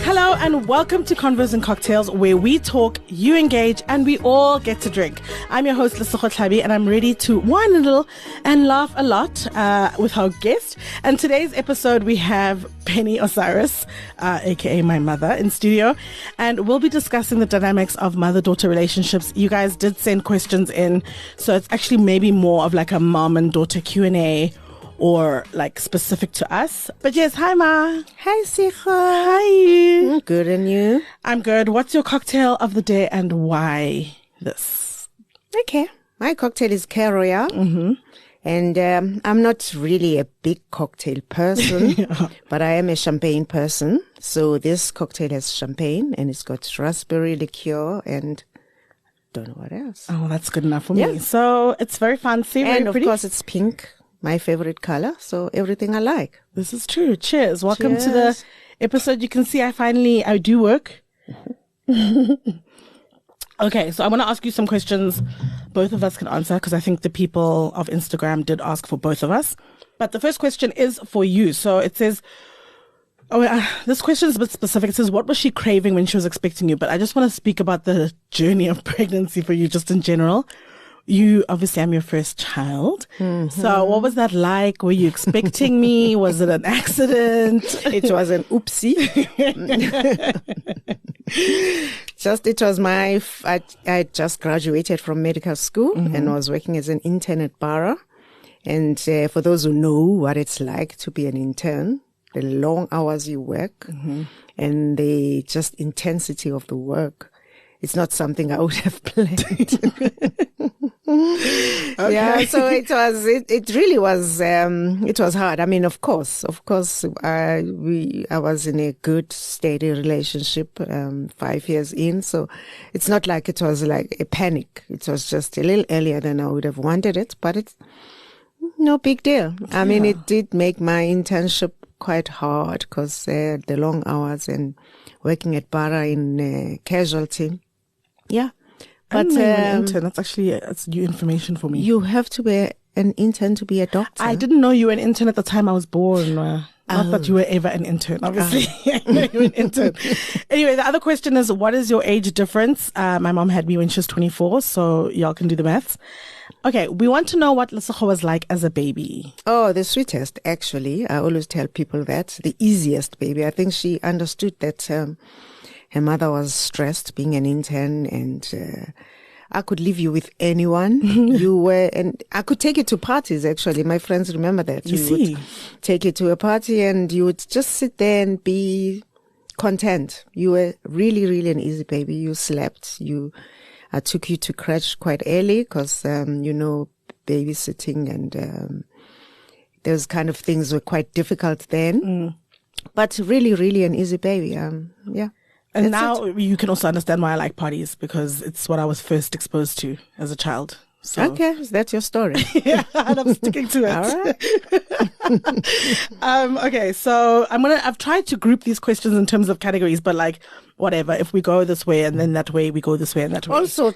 Hello and welcome to Convos and Cocktails, where we talk, you engage, and we all get to drink. I'm your host, Lesego Tlhabi, and I'm ready to wine a little and laugh a lot with our guest. And today's episode, we have Penny Osiris, aka my mother, in studio, and we'll be discussing the dynamics of mother-daughter relationships. You guys did send questions in, so it's actually maybe more of like a mom and daughter Q&A or like specific to us. But yes, hi Ma. Hi Sicha. Hi. Good, and you? I'm good. What's your cocktail of the day and why this? Okay. My cocktail is Care Royale. Mm-hmm. And I'm not really a big cocktail person, Yeah. but I am a champagne person. So this cocktail has champagne and it's got raspberry liqueur and don't know what else. Oh, that's good enough for me. Yeah. So it's very fancy, very And of pretty. course it's pink, my favorite color. So everything I like. This is true. Cheers. Welcome to the Cheers. episode. You can see I do work. Okay, so I'm going to ask you some questions both of us can answer, because I think the people of Instagram did ask for both of us. But the first question is for you. So it says, this question is a bit specific. It says, what was she craving when she was expecting you? But I just want to speak about the journey of pregnancy for you just in general. You, obviously, I'm your first child. Mm-hmm. So what was that like? Were you expecting me? Was it an accident? It was an oopsie. I just graduated from medical school and was working as an intern at Bara. And for those who know what it's like to be an intern, the long hours you work and the just intensity of the work, it's not something I would have planned. Okay. Yeah, so it really was, it was hard. I mean, of course, I was in a good, steady relationship, 5 years in. So it's not like it was like a panic. It was just a little earlier than I would have wanted it, but it's no big deal. I mean, it did make my internship quite hard because the long hours and working at Bara in casualty. Yeah. But But an intern. That's actually it's new information for me. you have to be an intern to be a doctor. I didn't know you were an intern at the time I was born. Not that you were ever an intern, obviously. I know you were an intern. Anyway, the other question is, what is your age difference? My mom had me when she was 24, so y'all can do the maths. Okay, we want to know what Lesego was like as a baby. Oh, the sweetest, actually. I always tell people that. The easiest baby. I think she understood that her mother was stressed being an intern, and I could leave you with anyone. You were, and I could take you to parties, actually. My friends remember that. You see? Would take you to a party and you would just sit there and be content. You were really, really an easy baby. You slept. I took you to crèche quite early because, babysitting and those kind of things were quite difficult then. But really, really an easy baby. Yeah. And That's now you can also understand why I like parties, because it's what I was first exposed to as a child. So. Okay, that's your story. Yeah, and I'm sticking to it. All right. Okay, so I've tried to group these questions in terms of categories, but like whatever, if we go this way and then that way, we go this way and that way. Also,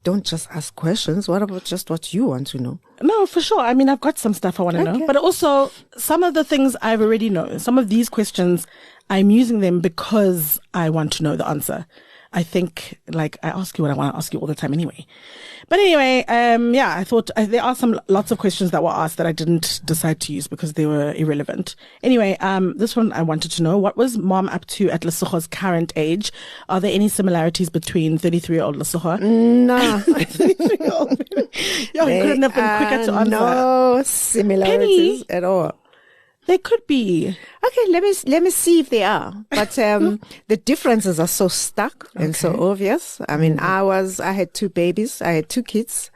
don't just ask questions. What about just what you want to know? No, for sure. I mean, I've got some stuff I want to know, but also some of the things I've already know. Some of these questions, I'm using them because I want to know the answer. I think, like, I ask you what I want to ask you all the time anyway. But anyway, I thought there are lots of questions that were asked that I didn't decide to use because they were irrelevant. Anyway, this one I wanted to know, what was mom up to at Lesego's current age? Are there any similarities between 33-year-old Lesego? No. 33-year-old. Yeah, you couldn't have been quicker to answer. No similarities at all. They could be. Okay, let me see if they are. But the differences are so stark and so obvious. I mean, I had two babies. I had two kids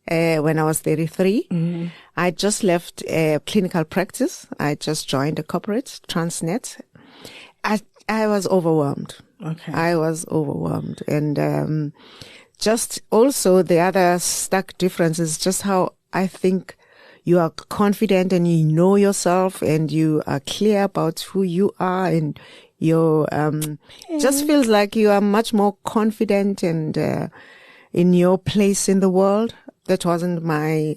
when I was 33. I just left clinical practice. I just joined a corporate, Transnet. I was overwhelmed. Okay. I was overwhelmed. And just also the other stark difference is just how I think you are confident and you know yourself and you are clear about who you are, and you just feels like you are much more confident and in your place in the world. That wasn't my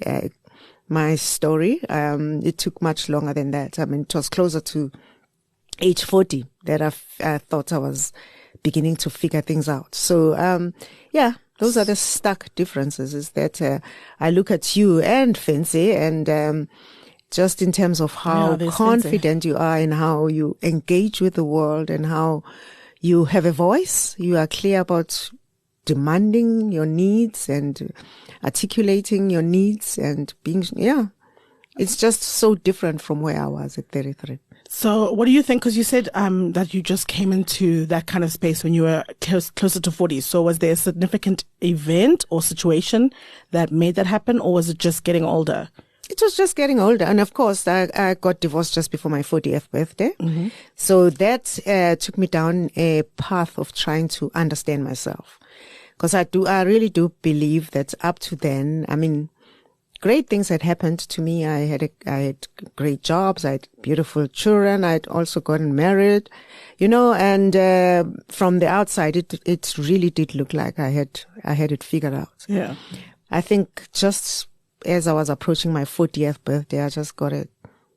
story. It took much longer than that. I mean, it was closer to age 40 that I thought I was beginning to figure things out. So, those are the stark differences, is that I look at you and Fancy, and just in terms of how confident you are in how you engage with the world and how you have a voice, you are clear about demanding your needs and articulating your needs and being, it's just so different from where I was at 33. So what do you think? Because you said that you just came into that kind of space when you were closer to 40. So was there a significant event or situation that made that happen, or was it just getting older? It was just getting older. And of course, I got divorced just before my 40th birthday. Mm-hmm. So that took me down a path of trying to understand myself. Because I really do believe that up to then, I mean, great things had happened to me. I had great jobs. I had beautiful children. I'd also gotten married, and from the outside, it really did look like I had it figured out. Yeah. I think just as I was approaching my 40th birthday, I just got a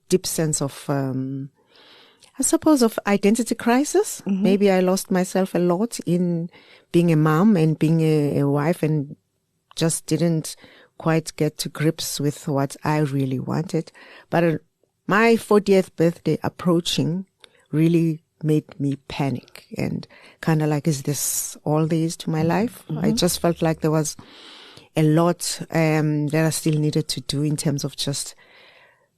deep sense of, I suppose, of identity crisis. Mm-hmm. Maybe I lost myself a lot in being a mom and being a wife, and just didn't quite get to grips with what I really wanted. But my 40th birthday approaching really made me panic and kind of like, is this all there is to my life? Mm-hmm. I just felt like there was a lot that I still needed to do in terms of just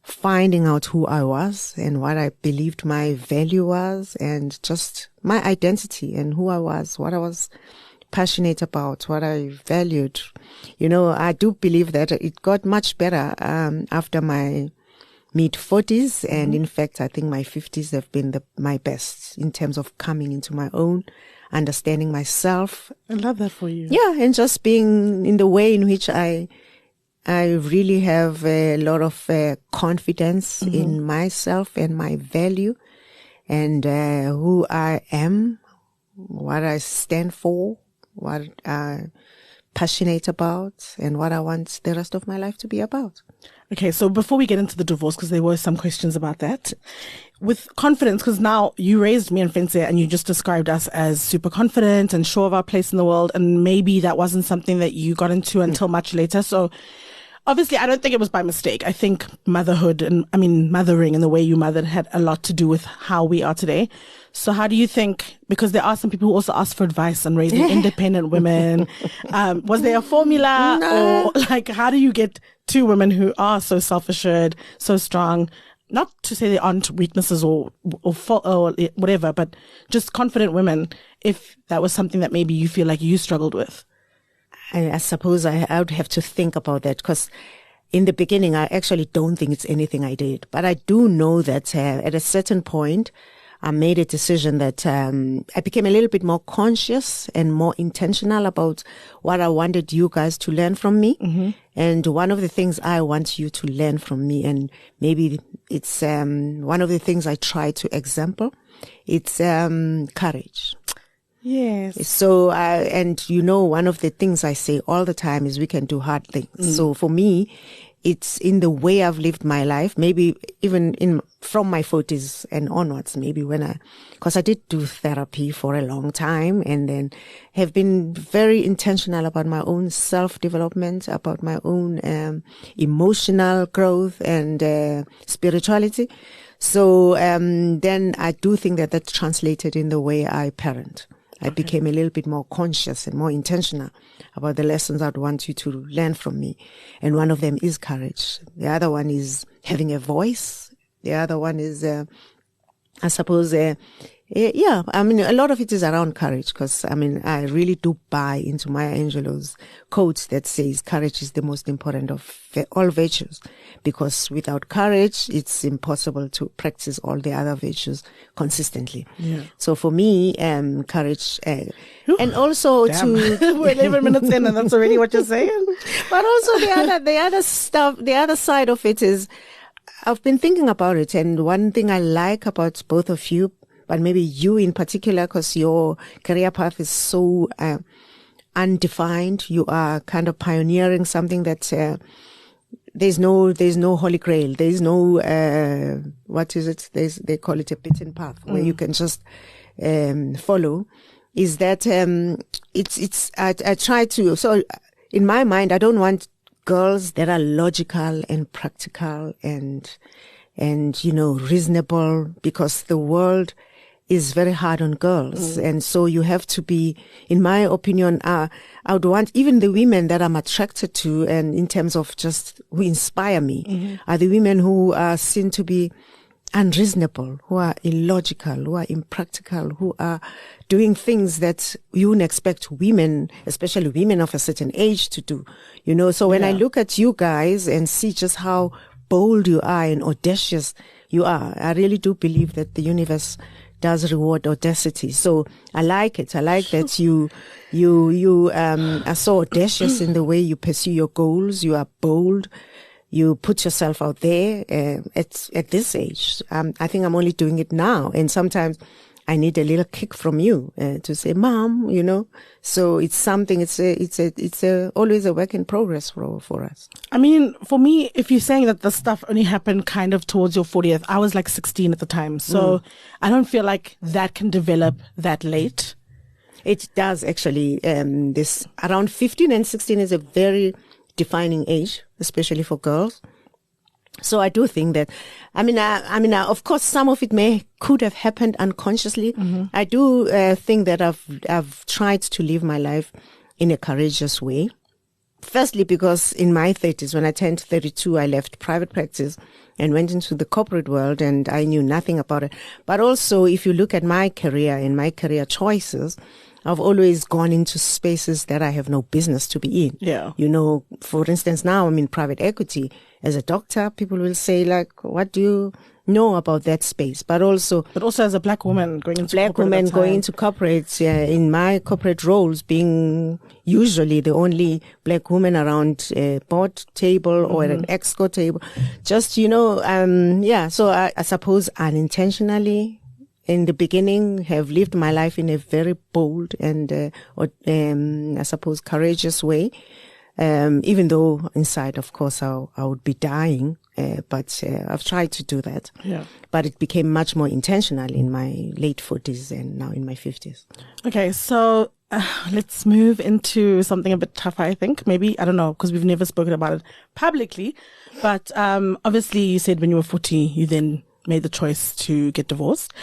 finding out who I was and what I believed my value was, and just my identity and who I was, what I was passionate about, what I valued. I do believe that it got much better after my mid-40s, and in fact, I think my 50s have been my best in terms of coming into my own, understanding myself. I love that for you. Yeah, and just being in the way in which I really have a lot of confidence in myself and my value, and who I am, what I stand for, what I'm passionate about, and what I want the rest of my life to be about. Okay, so before we get into the divorce, because there were some questions about that, with confidence, because now you raised me and Fense and you just described us as super confident and sure of our place in the world, and maybe that wasn't something that you got into until much later. So obviously, I don't think it was by mistake. I think mothering and the way you mothered had a lot to do with how we are today. So how do you think, because there are some people who also ask for advice on raising independent women. Was there a formula? No. Or like, how do you get two women who are so self-assured, so strong? Not to say there aren't weaknesses or whatever, but just confident women, if that was something that maybe you feel like you struggled with. I suppose I would have to think about that, because in the beginning, I actually don't think it's anything I did. But I do know that at a certain point, I made a decision that I became a little bit more conscious and more intentional about what I wanted you guys to learn from me. Mm-hmm. And one of the things I want you to learn from me, and maybe it's one of the things I try to example, it's courage. Yes. So, one of the things I say all the time is we can do hard things. Mm. So for me, it's in the way I've lived my life, maybe even from my 40s and onwards, maybe because I did do therapy for a long time, and then have been very intentional about my own self-development, about my own emotional growth and spirituality. So then I do think that translated in the way I parent. I became a little bit more conscious and more intentional about the lessons I'd want you to learn from me. And one of them is courage. The other one is having a voice. The other one is, I suppose, a lot of it is around courage, because, I really do buy into Maya Angelou's quote that says courage is the most important of all virtues, because without courage, it's impossible to practice all the other virtues consistently. Yeah. So for me, courage, and also we're 11 minutes in and that's already what you're saying. But also the other side of it is, I've been thinking about it, and one thing I like about both of you, but maybe you in particular, because your career path is so undefined. You are kind of pioneering something that there's no holy grail. There's no, what is it? They call it a beaten path where you can just, follow. Is that, I try to, so in my mind, I don't want girls that are logical and practical and, reasonable, because the world is very hard on girls. And so you have to be, in my opinion, I would want even the women that I'm attracted to, and in terms of just who inspire me, are the women who are seen to be unreasonable, who are illogical, who are impractical, who are doing things that you wouldn't expect women, especially women of a certain age, to do. So when I look at you guys and see just how bold you are and audacious you are, I really do believe that the universe does reward audacity. So I like it. I like that you are so audacious in the way you pursue your goals. You are bold. You put yourself out there at this age. I think I'm only doing it now, and sometimes I need a little kick from you to say, "Mom," So it's something. It's always a work in progress for us. I mean, for me, if you're saying that the stuff only happened kind of towards your 40th, I was like 16 at the time, so I don't feel like that can develop that late. It does actually. This around 15 and 16 is a very defining age, especially for girls. So I do think that, of course, some of it could have happened unconsciously. I do think that I've tried to live my life in a courageous way. Firstly, because in my 30s, when I turned 32, I left private practice and went into the corporate world, and I knew nothing about it. But also, if you look at my career and my career choices, I've always gone into spaces that I have no business to be in. Yeah. For instance, now I'm in private equity. As a doctor, people will say, like, what do you know about that space? But also as a black woman going into corporates, in my corporate roles, being usually the only black woman around a board table or at an exco table. Just, so I suppose unintentionally, in the beginning, have lived my life in a very bold and, I suppose, courageous way. Even though inside, of course, I would be dying. But I've tried to do that. Yeah. But it became much more intentional in my late 40s and now in my 50s. Okay, so let's move into something a bit tougher, I think. Maybe, I don't know, because we've never spoken about it publicly. But obviously, you said when you were 40, you then made the choice to get divorced.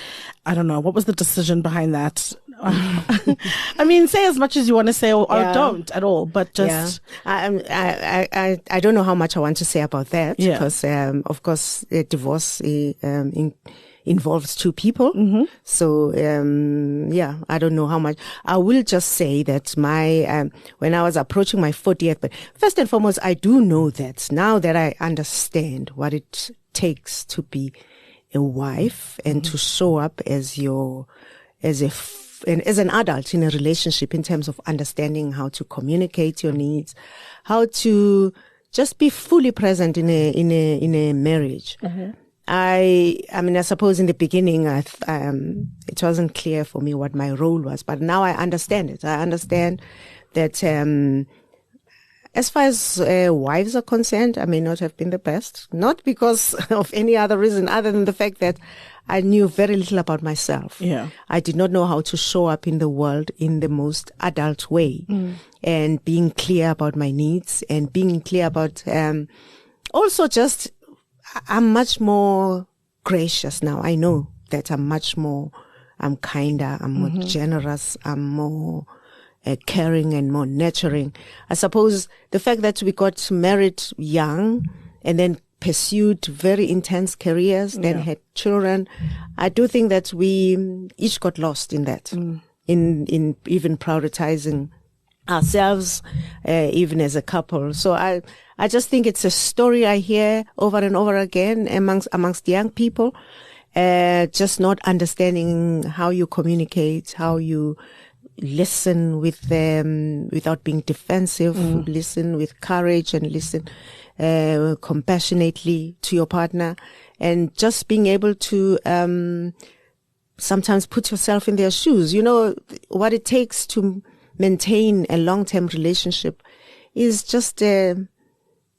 I don't know. What was the decision behind that? I mean, say as much as you want to say or don't at all, but just... Yeah. I don't know how much I want to say about that because, of course, a divorce involves two people. So, I don't know how much. I will just say that when I was approaching my 40th, but first and foremost, I do know that now that I understand what it takes to be a wife and to show up as an adult in a relationship in terms of understanding how to communicate your needs, how to just be fully present in a marriage. I suppose in the beginning, it wasn't clear for me what my role was, but now I understand it. I understand that, as far as wives are concerned, I may not have been the best, not because of any other reason other than the fact that I knew very little about myself. Yeah. I did not know how to show up in the world in the most adult way, and being clear about my needs and being clear about, also just, I'm much more gracious now. I know that I'm kinder, I'm more generous, I'm more caring and more nurturing. I suppose the fact that we got married young and then pursued very intense careers, then had children, I do think that we each got lost in that, in even prioritizing ourselves, even as a couple. So I just think it's a story I hear over and over again amongst young people, just not understanding how you communicate, how you listen with them without being defensive, listen with courage and listen compassionately to your partner, and just being able to sometimes put yourself in their shoes. You know, what it takes to maintain a long-term relationship is just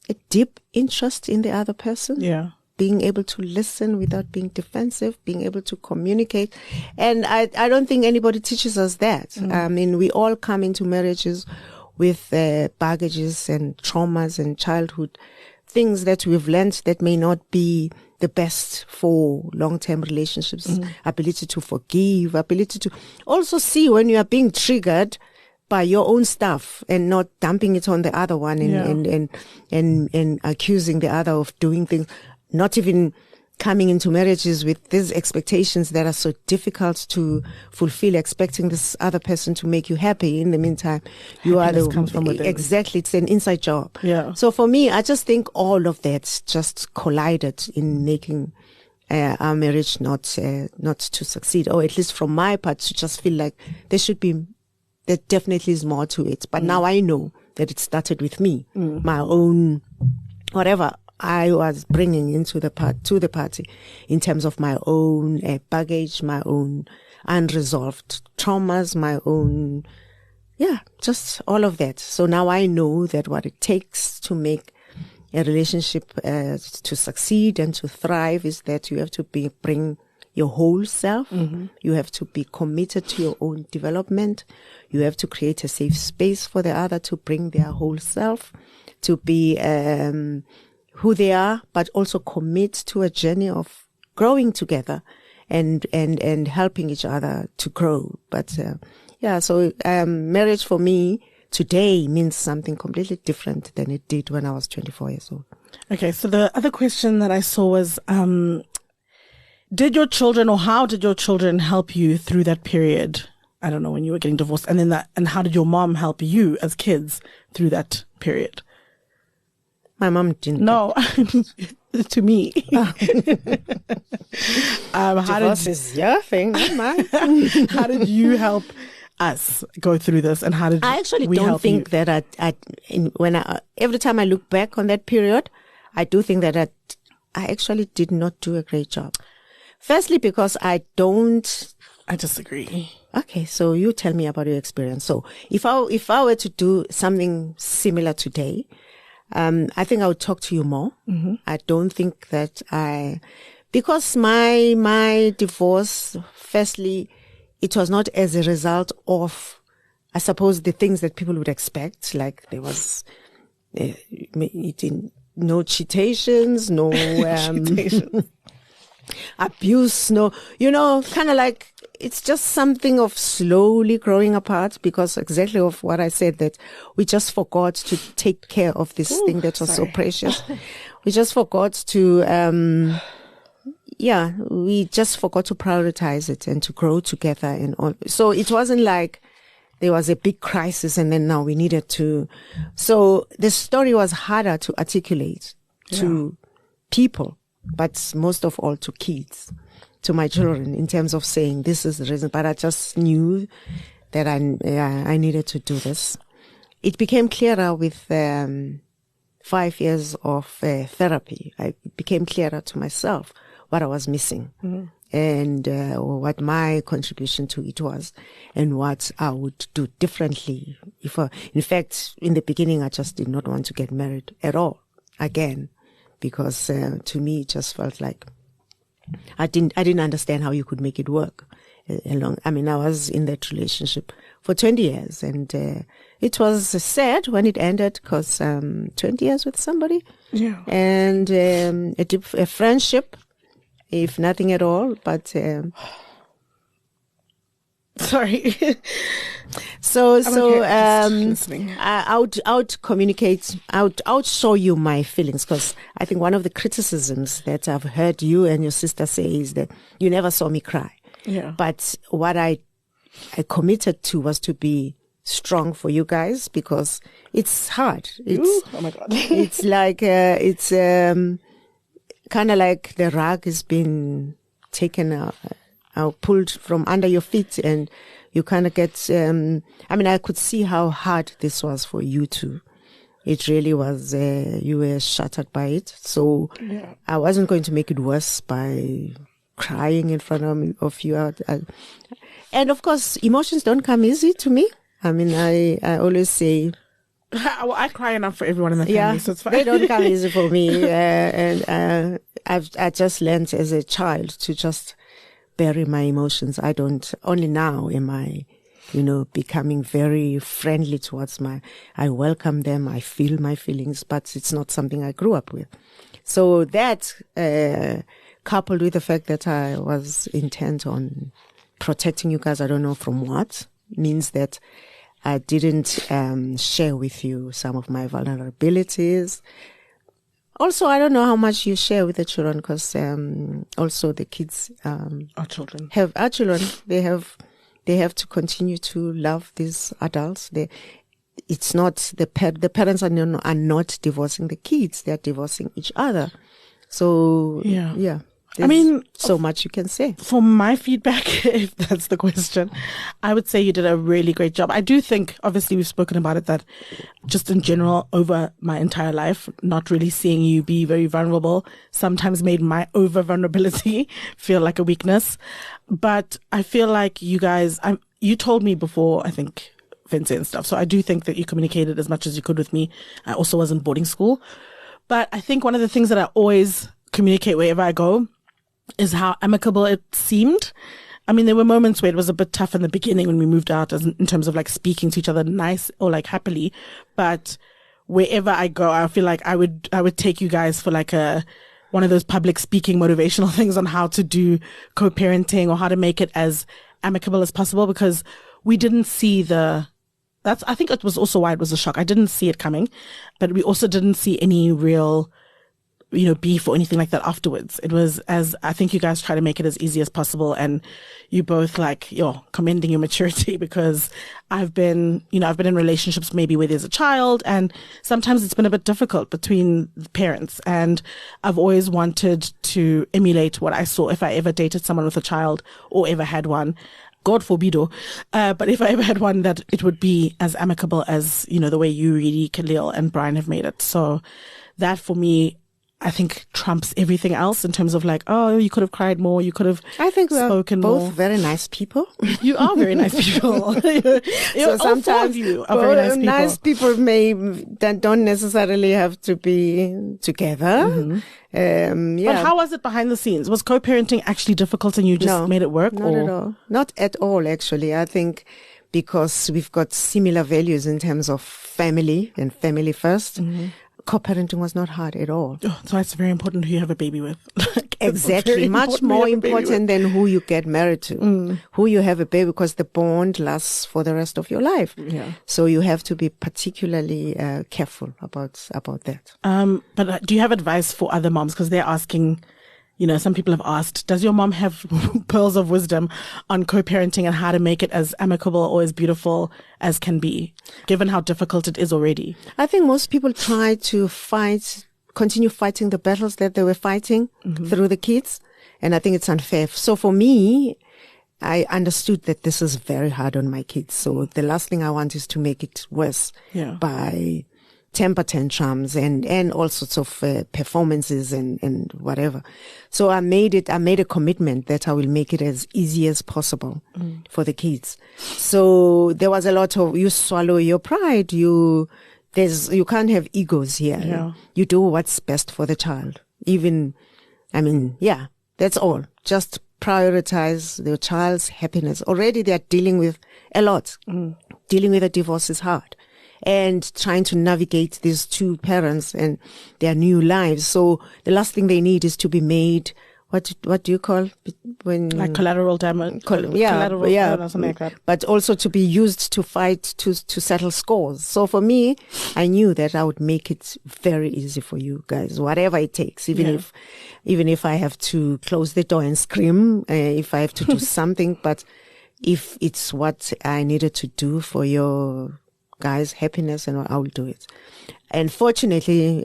a deep interest in the other person. Yeah. Being able to listen without being defensive, being able to communicate. And I don't think anybody teaches us that. I mean, we all come into marriages with baggages and traumas and childhood things that we've learned that may not be the best for long-term relationships. Ability to forgive, ability to also see when you are being triggered by your own stuff and not dumping it on the other one and accusing the other of doing things. Not even coming into marriages with these expectations that are so difficult to fulfill, expecting this other person to make you happy. In the meantime, you Happiness are comes from within. Exactly. It's an inside job. Yeah. So for me, I just think all of that just collided in making our marriage not to succeed, or at least from my part, to just feel like there definitely is more to it. But now I know that it started with me, my own, whatever I was bringing into the party in terms of my own baggage, my own unresolved traumas, my own, just all of that. So now I know that what it takes to make a relationship to succeed and to thrive is that you have to bring your whole self. You have to be committed to your own development. You have to create a safe space for the other to bring their whole self, to be who they are, but also commit to a journey of growing together and helping each other to grow. But so marriage for me today means something completely different than it did when I was 24 years old. Okay, so the other question that I saw was, did your children, or how did your children help you through that period? I don't know, when you were getting divorced, and how did your mom help you as kids through that period? My mom didn't. No, to me. Divorce is your thing, not mine. How did you help us go through this, and how did I actually we don't help think you? that every time I look back on that period, I do think that I actually did not do a great job. Firstly, because I disagree. Okay, so you tell me about your experience. So if I were to do something similar today, I think I would talk to you more. I don't think that because my divorce, firstly, it was not as a result of, I suppose, the things that people would expect. Like there was no cheatations, no abuse, no, kind of like, it's just something of slowly growing apart, because exactly of what I said, that we just forgot to take care of this thing that was so precious. We just forgot to, we just forgot to prioritize it and to grow together and all. So it wasn't like there was a big crisis and then now we needed to. So the story was harder to articulate to people, but most of all to kids, to my children, in terms of saying this is the reason. But I just knew that I needed to do this. It became clearer with 5 years of therapy. It became clearer to myself what I was missing and what my contribution to it was, and what I would do differently. In fact, in the beginning, I just did not want to get married at all again, because to me it just felt like I didn't understand how you could make it work. I was in that relationship for 20 years, and it was sad when it ended, because 20 years with somebody, and a friendship, if nothing at all. But sorry. I would communicate. I would show you my feelings, because I think one of the criticisms that I've heard you and your sister say is that you never saw me cry. Yeah. But what I committed to was to be strong for you guys, because it's hard. Oh my God. It's like kind of like the rug has been taken out, pulled from under your feet, and you kind of get, I could see how hard this was for you too. It really was, you were shattered by it. So I wasn't going to make it worse by crying in front of you. And of course, emotions don't come easy to me. I always say, Well, I cry enough for everyone in the family, so it's fine. They don't come easy for me. And I just learned as a child to just bury my emotions. Only now am I, becoming very friendly towards I welcome them, I feel my feelings, but it's not something I grew up with. So that, coupled with the fact that I was intent on protecting you guys, I don't know from what, means that I didn't share with you some of my vulnerabilities. Also, I don't know how much you share with the children, because also the kids Our children. They have to continue to love these adults. It's not the parents are not divorcing the kids; they are divorcing each other. So yeah. So much you can say. For my feedback, if that's the question, I would say you did a really great job. I do think, obviously we've spoken about it, that just in general over my entire life, not really seeing you be very vulnerable sometimes made my over vulnerability feel like a weakness. But I feel like you guys, you told me before, I think, Vincent and stuff. So I do think that you communicated as much as you could with me. I also was in boarding school. But I think one of the things that I always communicate wherever I go is how amicable it seemed. I mean, there were moments where it was a bit tough in the beginning when we moved out, in terms of like speaking to each other nice or like happily. But wherever I go, I feel like I would take you guys for like one of those public speaking motivational things on how to do co-parenting or how to make it as amicable as possible, because we didn't see I think it was also why it was a shock. I didn't see it coming, but we also didn't see any real beef or anything like that afterwards. It was, as I think you guys try to make it as easy as possible, and you both commending your maturity, because I've been in relationships maybe where there's a child, and sometimes it's been a bit difficult between the parents, and I've always wanted to emulate what I saw if I ever dated someone with a child or ever had one. God forbid, but if I ever had one, that it would be as amicable as, the way you really, Khalil and Brian, have made it. So that for me, I think trumps everything else in terms of like, oh, you could have cried more, you could have spoken more. Both very nice people. You are very nice people. So sometimes you are very nice people. Nice people that don't necessarily have to be together. Mm-hmm. But how was it behind the scenes? Was co-parenting actually difficult and you just made it work? Not at all. Not at all, actually. I think because we've got similar values in terms of family and family first. Mm-hmm. Co-parenting was not hard at all. Oh, so it's very important who you have a baby with. Exactly. Much more important than who you get married to, who you have a baby, because the bond lasts for the rest of your life. Yeah. So you have to be particularly careful about that. But do you have advice for other moms? Because they're asking, some people have asked, does your mom have pearls of wisdom on co-parenting and how to make it as amicable or as beautiful as can be, given how difficult it is already? I think most people try to continue fighting the battles that they were fighting through the kids. And I think it's unfair. So for me, I understood that this is very hard on my kids. So the last thing I want is to make it worse by temper tantrums and all sorts of performances and whatever. So I made a commitment that I will make it as easy as possible for the kids. So there was a lot of, you swallow your pride, you can't have egos here. Yeah. You do what's best for the child. That's all. Just prioritize the child's happiness. Already they are dealing with a lot. Dealing with a divorce is hard. And trying to navigate these two parents and their new lives. So the last thing they need is to be made, what do you call when? Like collateral damage. Collateral or something like that. But also to be used to fight, to settle scores. So for me, I knew that I would make it very easy for you guys, whatever it takes, even if I have to close the door and scream, if I have to do something, but if it's what I needed to do for your guys' happiness, and I will do it. And fortunately,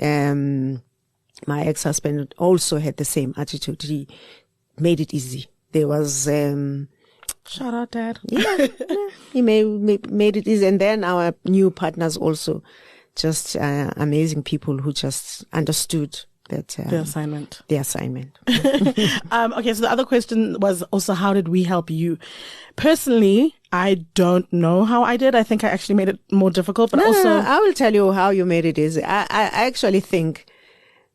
my ex-husband also had the same attitude. He made it easy. There was shout out, Dad. He made it easy. And then our new partners also, just amazing people who just understood the assignment. The assignment. Okay, so the other question was also, how did we help you? Personally, I don't know how I did. I think I actually made it more difficult, but also... I will tell you how you made it easy. I actually think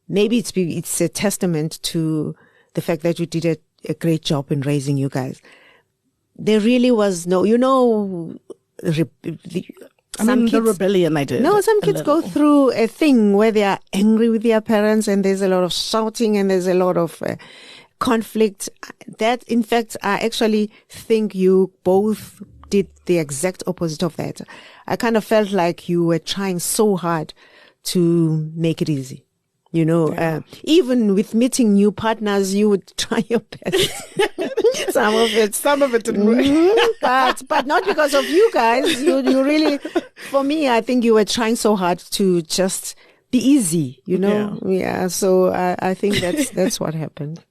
maybe it's a testament to the fact that you did a great job in raising you guys. There really was no, the rebellion I did. No, some kids go through a thing where they are angry with their parents and there's a lot of shouting and there's a lot of conflict. That, in fact, I actually think you both did the exact opposite of that. I kind of felt like you were trying so hard to make it easy. Even with meeting new partners, you would try your best. Some of it didn't work. But not because of you guys. You really, for me, I think you were trying so hard to just be easy, Yeah. So I think that's what happened.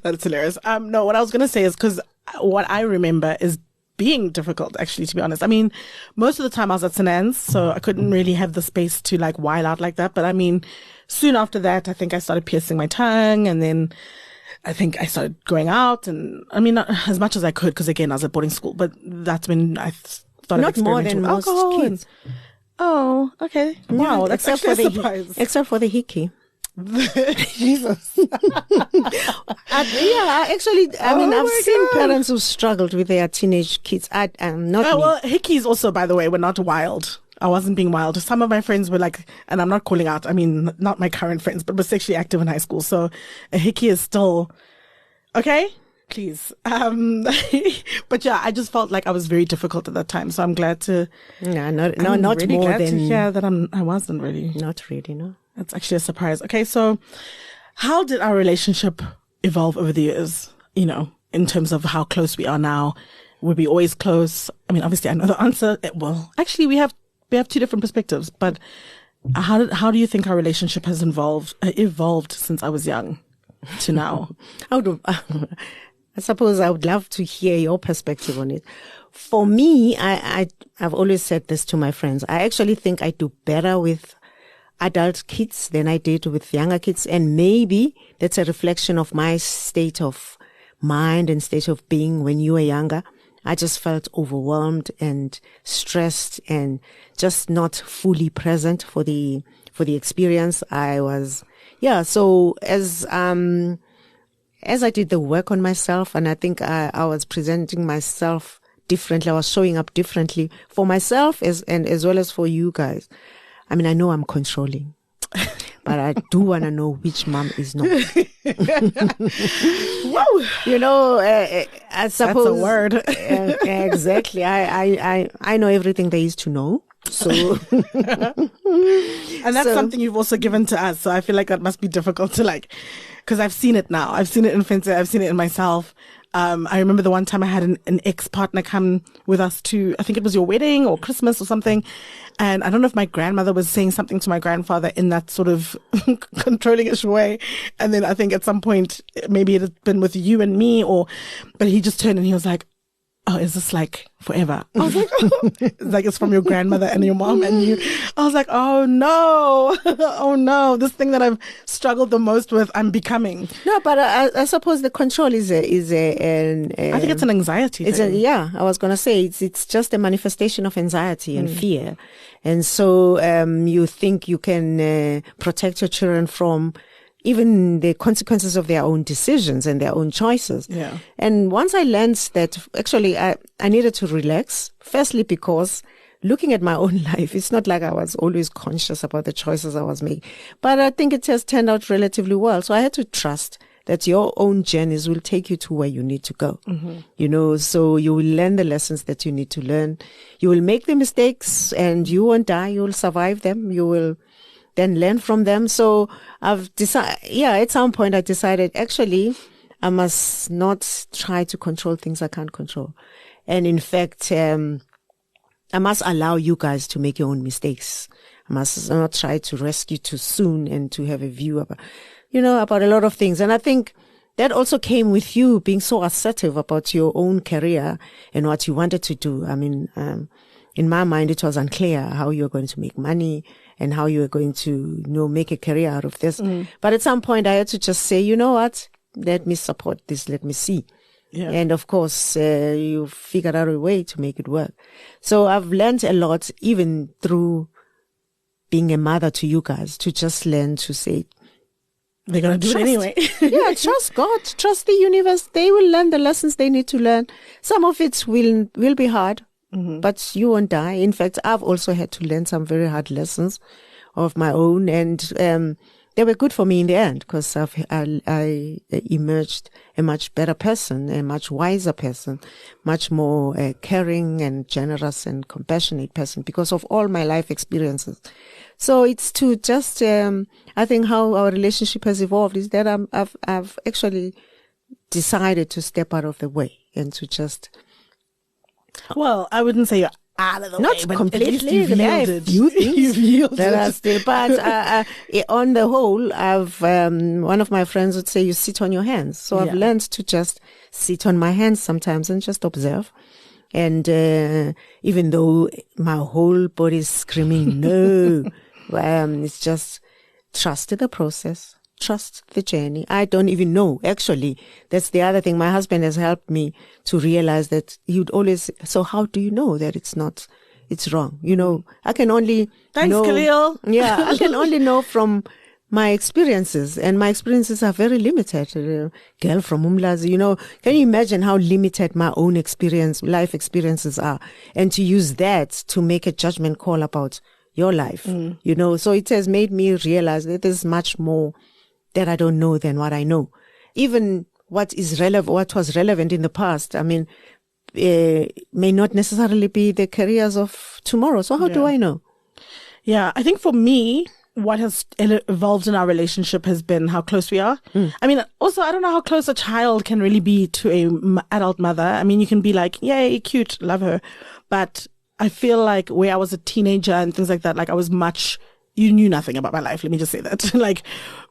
That's hilarious. No, what I was going to say is because what I remember is being difficult, actually, to be honest. I mean, most of the time I was at St. Anne's, so I couldn't really have the space to like while out like that. But I mean, soon after that, I think I started piercing my tongue, and then I think I started going out, and I mean, not as much as I could, because again, I was at boarding school, but that's when I started not more than with most alcohol kids. Oh, okay. Wow, that's except actually a surprise. Except for the hickey. Jesus. I've seen parents who struggled with their teenage kids. Well, hickeys also, by the way, were not wild. I wasn't being wild. Some of my friends were like, and I'm not calling out, I mean, not my current friends, but were sexually active in high school. So a hickey is still, okay, please. But yeah, I just felt like I was very difficult at that time. So I'm glad to. Not really more glad than. to hear that I wasn't really. Not really, no. That's actually a surprise. Okay, so how did our relationship evolve over the years, in terms of how close we are now? Were we always close? I mean, obviously I know the answer. Well, actually we have two different perspectives, but how do you think our relationship has evolved since I was young to now? I suppose I would love to hear your perspective on it. For me, I've always said this to my friends. I actually think I do better with adult kids than I did with younger kids. And maybe that's a reflection of my state of mind and state of being when you were younger. I just felt overwhelmed and stressed and just not fully present for the experience. So as I did the work on myself, and I think I was presenting myself differently, I was showing up differently for myself as well as for you guys. I mean, I know I'm controlling, but I do want to know which mom is not. Whoa! I suppose. That's a word. Exactly. I know everything there is to know. So, and that's something you've also given to us. So I feel like that must be difficult to because I've seen it now. I've seen it in Fencer. I've seen it in myself. I remember the one time I had an ex-partner come with us to, I think it was your wedding or Christmas or something. And I don't know if my grandmother was saying something to my grandfather in that sort of controlling-ish way. And then I think at some point, maybe it had been with you and me but he just turned and he was like, oh, is this like forever? I was like, it's like it's from your grandmother and your mom and you. I was like, oh no, oh no, this thing that I've struggled the most with, I'm becoming. No, but I suppose the control is I think it's an anxiety thing. I was going to say it's just a manifestation of anxiety and fear. And so you think you can protect your children from even the consequences of their own decisions and their own choices. Yeah. And once I learned that, actually, I needed to relax. Firstly, because looking at my own life, it's not like I was always conscious about the choices I was making. But I think it has turned out relatively well. So I had to trust that your own journeys will take you to where you need to go. Mm-hmm. So you will learn the lessons that you need to learn. You will make the mistakes and you won't die. You will survive them. You will then learn from them. So I've decided, at some point I decided actually I must not try to control things I can't control. And in fact, I must allow you guys to make your own mistakes. I must not try to rescue too soon and to have a view about a lot of things. And I think that also came with you being so assertive about your own career and what you wanted to do. I mean, in my mind, it was unclear how you're going to make money and how you were going to, make a career out of this. But at some point I had to just say, you know what? Let me support this. Let me see. Yeah. And of course, you figured out a way to make it work. So I've learned a lot, even through being a mother to you guys, to just learn to say, they're going to do it anyway. Yeah, trust God, trust the universe. They will learn the lessons they need to learn. Some of it will be hard, but you won't die. In fact, I've also had to learn some very hard lessons of my own, and they were good for me in the end, because I emerged a much better person, a much wiser person, much more caring and generous and compassionate person because of all my life experiences. So it's to just, I think how our relationship has evolved is that I've actually decided to step out of the way and to just. Well, I wouldn't say you're out of the not way, but completely. at least you've yielded. You've yielded. That are still, but on the whole, I've one of my friends would say you sit on your hands. So I've learned to just sit on my hands sometimes and just observe. And even though my whole body is screaming no, it's just trust the process, trust the journey. I don't even know. Actually, that's the other thing. My husband has helped me to realize that he would always. So how do you know that it's wrong? I can only Thanks, know. Khalil. Yeah, I can only know from my experiences, and my experiences are very limited. Girl from Umlazi, can you imagine how limited my own life experiences are, and to use that to make a judgment call about your life, so it has made me realize that there's much more that I don't know than what I know. Even what was relevant in the past, may not necessarily be the careers of tomorrow. So how do I know? Yeah, I think for me, what has evolved in our relationship has been how close we are. Also, I don't know how close a child can really be to a adult mother. You can be like, yay, cute, love her. But I feel like where I was a teenager and things like that, like you knew nothing about my life. Let me just say that.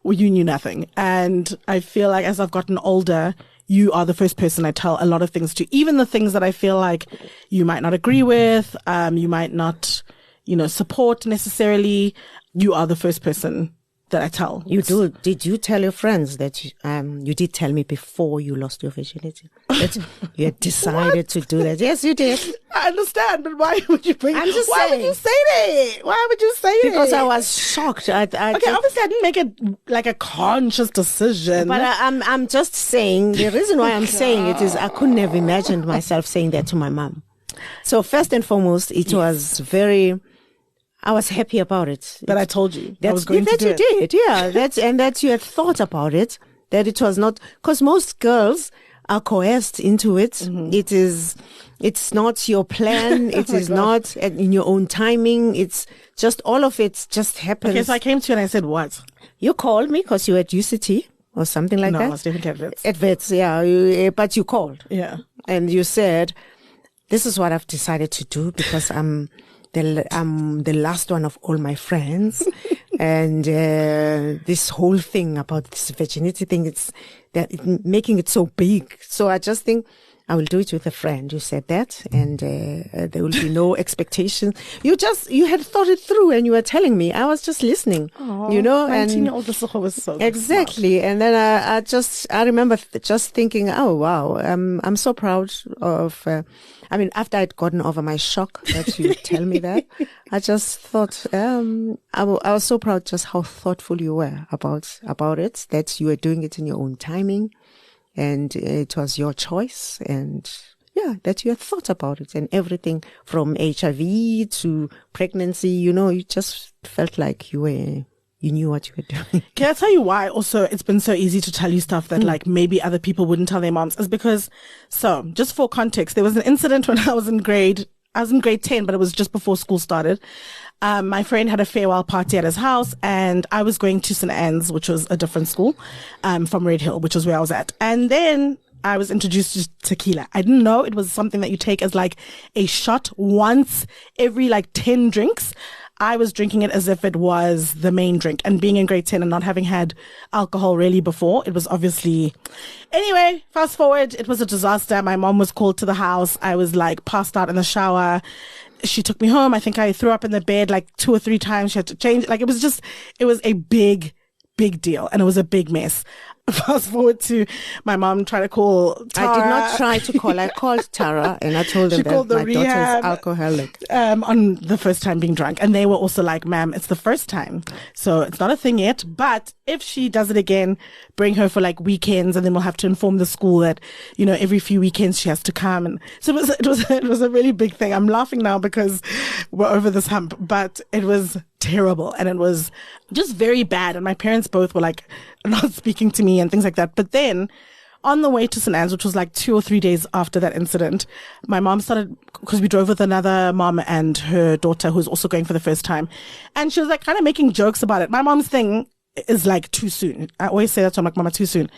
You knew nothing. And I feel like as I've gotten older, you are the first person I tell a lot of things to, even the things that I feel like you might not agree with, you might not, support necessarily. You are the first person that I tell. Did you tell your friends that you did tell me before you lost your virginity that you had decided to do that? Yes, you did. I understand, but why would you bring? I'm just why saying. Would you say that? Why would you say that? Because I was shocked. Obviously, I didn't make it like a conscious decision. But I'm just saying the reason why I'm saying it is I couldn't have imagined myself saying that to my mom. So first and foremost, it was very. I was happy about it. That I told you I was going to do it. That you did, yeah. That you had thought about it. That it was not, because most girls are coerced into it. It's not your plan. It is not in your own timing. It's just all of it just happens. Okay, so I came to you and I said, what? You called me because you were at UCT or something like that. No, I was definitely at Vets. At Vets, yeah. But you called. Yeah. And you said, this is what I've decided to do because I'm the last one of all my friends. And this whole thing about this virginity thing, making it so big. So I just think I will do it with a friend. You said that, and there will be no expectations. You had thought it through, and you were telling me. I was just listening. Aww, 19-year-old Lesotho was so exactly. Smart. And then I remember just thinking, oh wow, I'm so proud of. After I'd gotten over my shock that you tell me that, I just thought I was so proud just how thoughtful you were about it. That you were doing it in your own timing. And it was your choice, and that you had thought about it, and everything from HIV to pregnancy, you just felt like you knew what you were doing. Can I tell you why also it's been so easy to tell you stuff that like maybe other people wouldn't tell their moms? Is because, so just for context, there was an incident when I was in grade 10, but it was just before school started. My friend had a farewell party at his house, and I was going to St. Anne's, which was a different school, from Red Hill, which was where I was at. And then I was introduced to tequila. I didn't know it was something that you take as like a shot once every like 10 drinks. I was drinking it as if it was the main drink, and being in grade 10 and not having had alcohol really before, it was obviously, anyway, fast forward, it was a disaster. My mom was called to the house. I was like passed out in the shower. she took me home. I think I threw up in the bed like 2 or 3 times. She had to change. Like, it was a big deal. And it was a big mess. Fast forward to my mom trying to call Tara. I did not try to call. I called Tara and I told them that my daughter's alcoholic. On the first time being drunk. And they were also like, ma'am, it's the first time. So it's not a thing yet. But if she does it again, bring her for like weekends, and then we'll have to inform the school that, you know, every few weekends she has to come. And so it was a really big thing. I'm laughing now because we're over this hump, but it was terrible. And it was just very bad. And my parents both were like not speaking to me and things like that. But then on the way to St. Anne's, which was like 2 or 3 days after that incident, my mom started, because we drove with another mom and her daughter who was also going for the first time. And she was like kind of making jokes about it. My mom's thing is like too soon. I always say that to her, I'm like, Mama, too soon.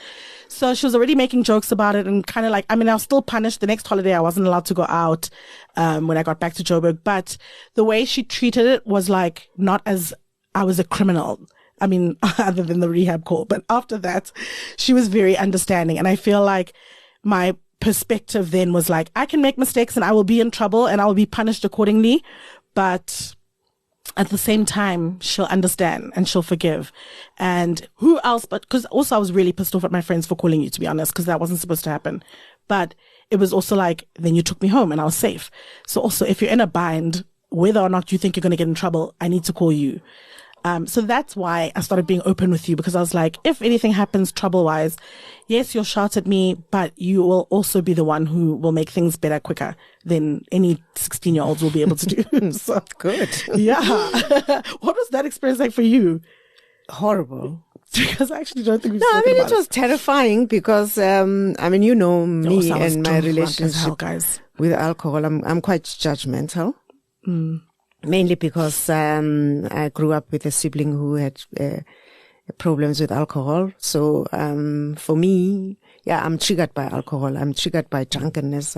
So she was already making jokes about it and kind of like, I mean, I was still punished. The next holiday, I wasn't allowed to go out, when I got back to Joburg. But the way she treated it was like, not as I was a criminal. I mean, other than the rehab call. But after that, she was very understanding. And I feel like my perspective then was like, I can make mistakes and I will be in trouble and I will be punished accordingly. But at the same time, she'll understand and she'll forgive. And who else? But because also I was really pissed off at my friends for calling you, to be honest, because that wasn't supposed to happen. But it was also like, then you took me home and I was safe. So also, if you're in a bind, whether or not you think you're going to get in trouble, I need to call you. So that's why I started being open with you, because I was like, if anything happens trouble-wise, yes, you'll shout at me, but you will also be the one who will make things better quicker than any 16-year-olds will be able to do. So good. Yeah. What was that experience like for you? Horrible. Because I actually don't think we've No, I mean, about it was terrifying because, I mean, you know me and my relationship with alcohol. I'm quite judgmental. Mainly because I grew up with a sibling who had problems with alcohol. So for me, yeah, I'm triggered by alcohol. I'm triggered by drunkenness.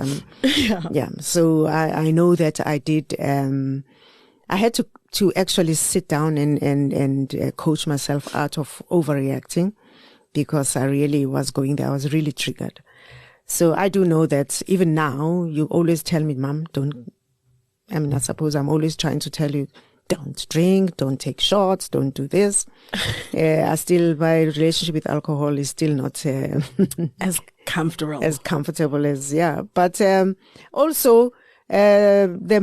Yeah. So I know that I did. I had to actually sit down and coach myself out of overreacting, because I really was going there. I was really triggered. So I do know that even now, you always tell me, Mom, don't. I mean, I suppose I'm always trying to tell you, don't drink, don't take shots, don't do this. My relationship with alcohol is still not as comfortable as, yeah. But also, the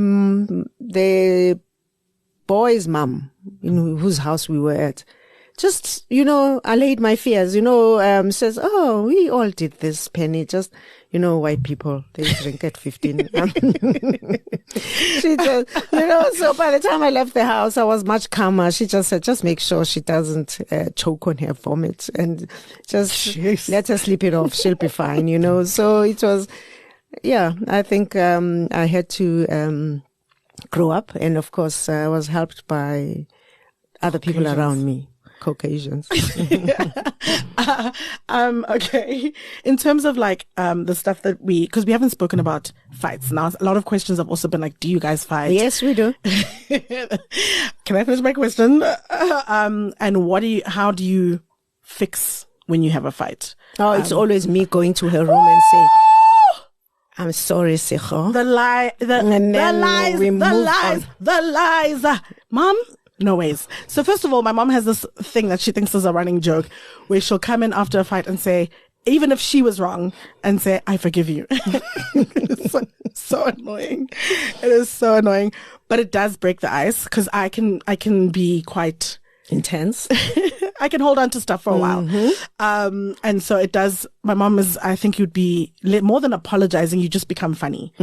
boy's mom, in whose house we were at, just, allayed my fears, says, oh, we all did this, Penny, just, white people, they drink at 15. She just, so by the time I left the house, I was much calmer. She just said, just make sure she doesn't choke on her vomit and just let her sleep it off. She'll be fine, So it was, yeah, I think I had to grow up. And of course, I was helped by other people around me. Caucasians. Okay. In terms of like the stuff that because we haven't spoken about fights. Now a lot of questions have also been like, do you guys fight? Yes, we do. Can I finish my question? And how do you fix when you have a fight? Oh, it's always me going to her room and saying, I'm sorry, Secho. The lies. Mom? No ways. So first of all, my mom has this thing that she thinks is a running joke where she'll come in after a fight and say, even if she was wrong, and say, I forgive you. It's so annoying. It is so annoying. But it does break the ice, because I can be quite intense. I can hold on to stuff for a while. And so it does. My mom I think you'd be more than apologizing, you just become funny.